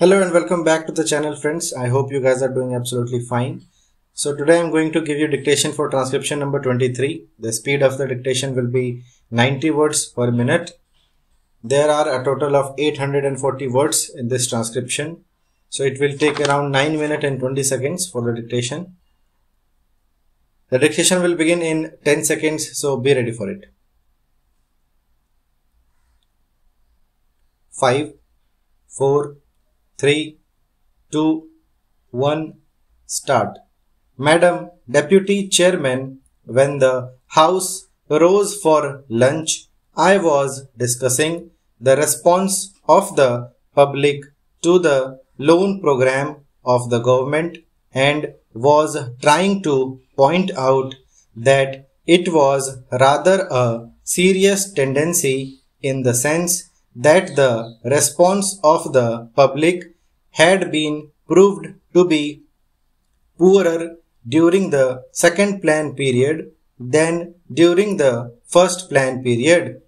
Hello and welcome back to the channel, friends. I hope you guys are doing absolutely fine. So today I'm going to give you dictation for transcription number 23. The speed of the dictation will be 90 words per minute. There are a total of 840 words in this transcription. So it will take around 9 minutes and 20 seconds for the dictation. The dictation will begin in 10 seconds, so be ready for it. 5, 4, 3, 2, 1, start. Madam Deputy Chairman, when the House rose for lunch, I was discussing the response of the public to the loan program of the government and was trying to point out that it was rather a serious tendency in the sense that the response of the public had been proved to be poorer during the second plan period than during the first plan period.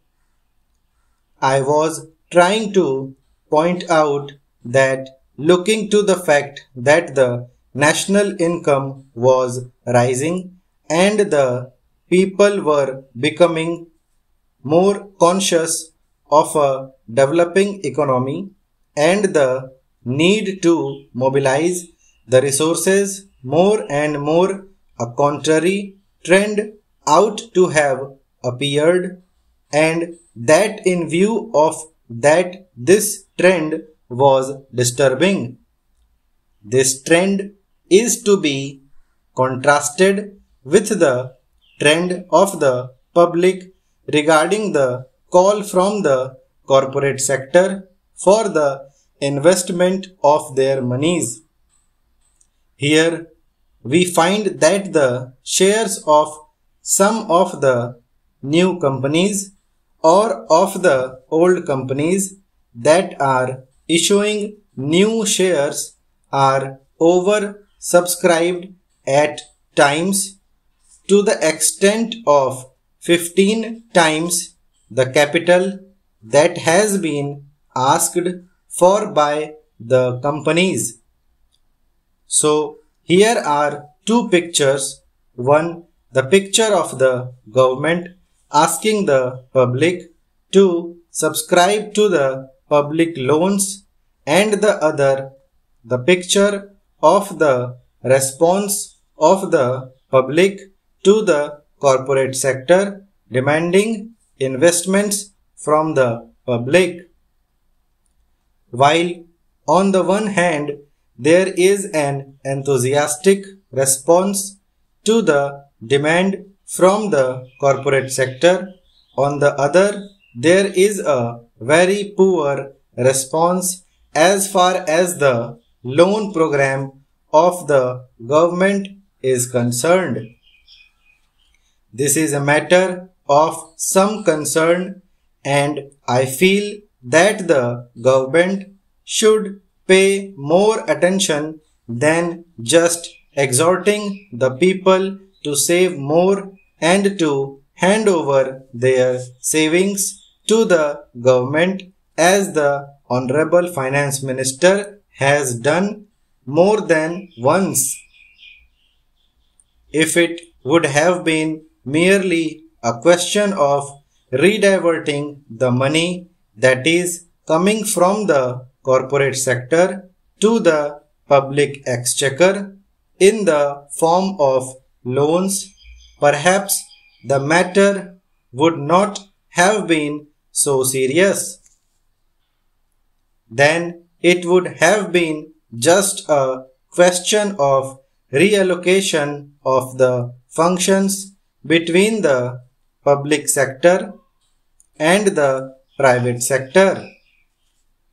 I was trying to point out that looking to the fact that the national income was rising and the people were becoming more conscious of a developing economy and the need to mobilize the resources more and more, a contrary trend out to have appeared, and that in view of that this trend was disturbing. This trend is to be contrasted with the trend of the public regarding the call from the corporate sector for the investment of their monies. Here we find that the shares of some of the new companies or of the old companies that are issuing new shares are oversubscribed at times to the extent of 15 times the capital that has been asked for by the companies. So here are two pictures. One, the picture of the government asking the public to subscribe to the public loans, and the other, the picture of the response of the public to the corporate sector demanding investments from the public. While on the one hand there is an enthusiastic response to the demand from the corporate sector, on the other there is a very poor response as far as the loan program of the government is concerned. This is a matter of some concern, and I feel that the government should pay more attention than just exhorting the people to save more and to hand over their savings to the government, as the Honorable Finance Minister has done more than once. If it would have been merely a question of rediverting the money that is coming from the corporate sector to the public exchequer in the form of loans, perhaps the matter would not have been so serious. Then it would have been just a question of reallocation of the functions between the public sector and the private sector.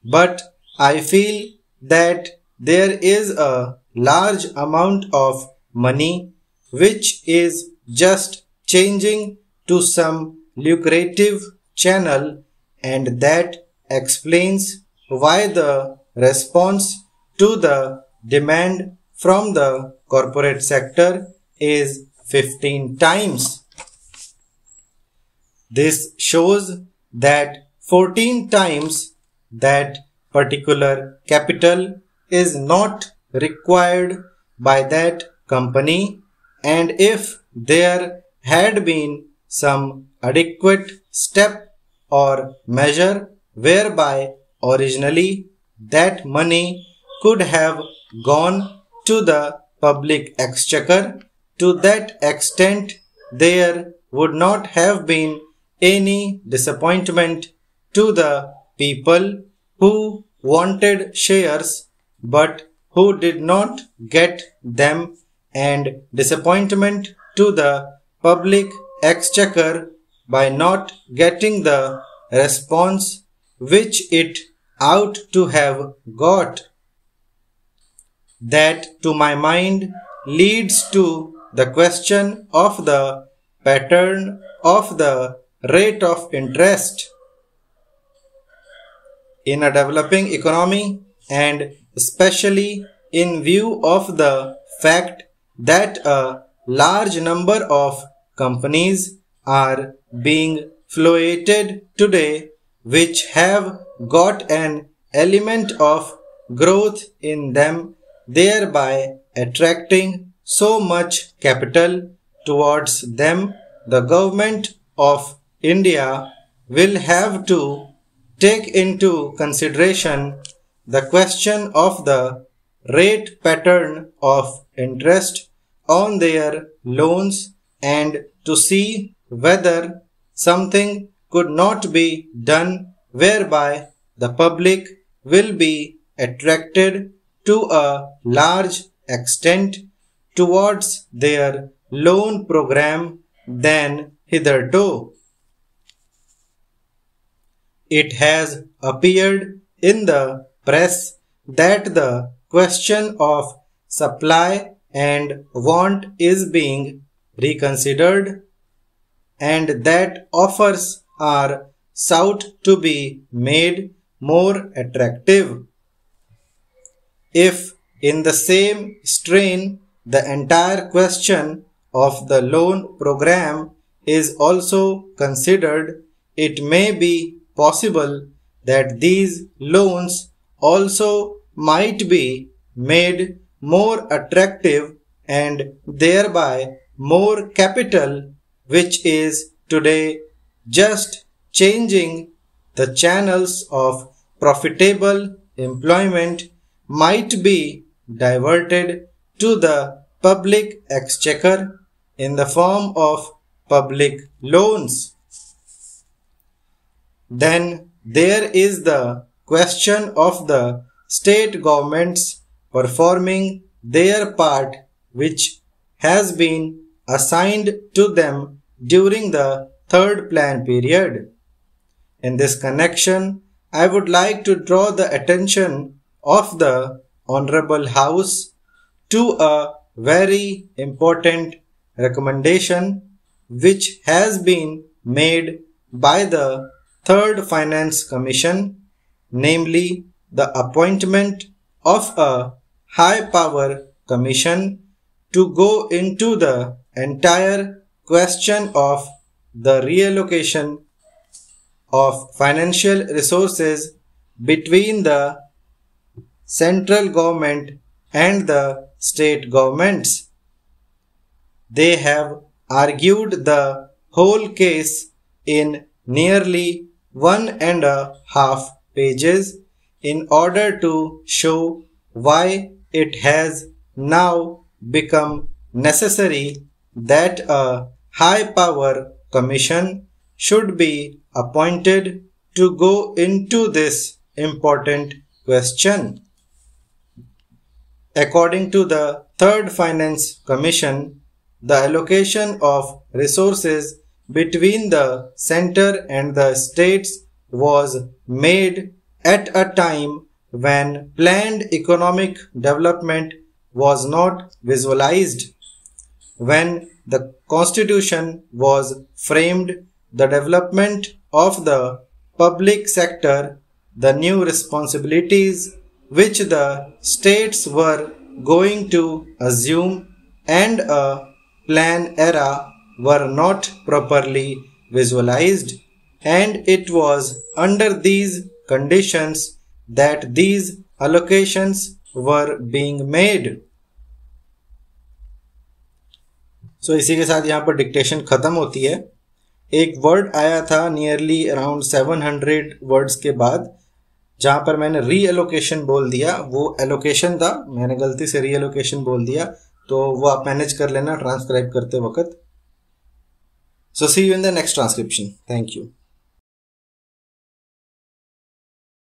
But I feel that there is a large amount of money which is just changing to some lucrative channel, and that explains why the response to the demand from the corporate sector is 15 times. This shows that 14 times that particular capital is not required by that company, and if there had been some adequate step or measure whereby originally that money could have gone to the public exchequer, to that extent there would not have been any disappointment to the people who wanted shares but who did not get them, and disappointment to the public exchequer by not getting the response which it ought to have got. That, to my mind, leads to the question of the pattern of the rate of interest. In a developing economy, and especially in view of the fact that a large number of companies are being floated today which have got an element of growth in them, thereby attracting so much capital towards them, the government of India will have to take into consideration the question of the rate pattern of interest on their loans, and to see whether something could not be done whereby the public will be attracted to a large extent towards their loan program than hitherto. It has appeared in the press that the question of supply and want is being reconsidered, and that offers are sought to be made more attractive. If in the same strain the entire question of the loan program is also considered, it may be possible that these loans also might be made more attractive, and thereby more capital, which is today just changing the channels of profitable employment, might be diverted to the public exchequer in the form of public loans. Then there is the question of the state governments performing their part which has been assigned to them during the third plan period. In this connection, I would like to draw the attention of the Honorable House to a very important recommendation which has been made by the Third Finance Commission, namely the appointment of a high power commission to go into the entire question of the reallocation of financial resources between the central government and the state governments. They have argued the whole case in nearly 1.5 pages in order to show why it has now become necessary that a high power commission should be appointed to go into this important question. According to the Third Finance Commission, the allocation of resources between the center and the states was made at a time when planned economic development was not visualized. When the Constitution was framed, the development of the public sector, the new responsibilities which the states were going to assume, and a plan era were not properly visualized, and it was under these conditions that these allocations were being made. So इसी के साथ यहाँ पर dictation खत्म होती है. एक word आया था नियरली अराउंड 700 वर्ड्स के बाद, जहां पर मैंने रीएलोकेशन बोल दिया. वो एलोकेशन था, मैंने गलती से रीएलोकेशन बोल दिया, तो वो आप मैनेज कर लेना ट्रांसक्राइब करते वक्त. So see you in the next transcription. Thank you.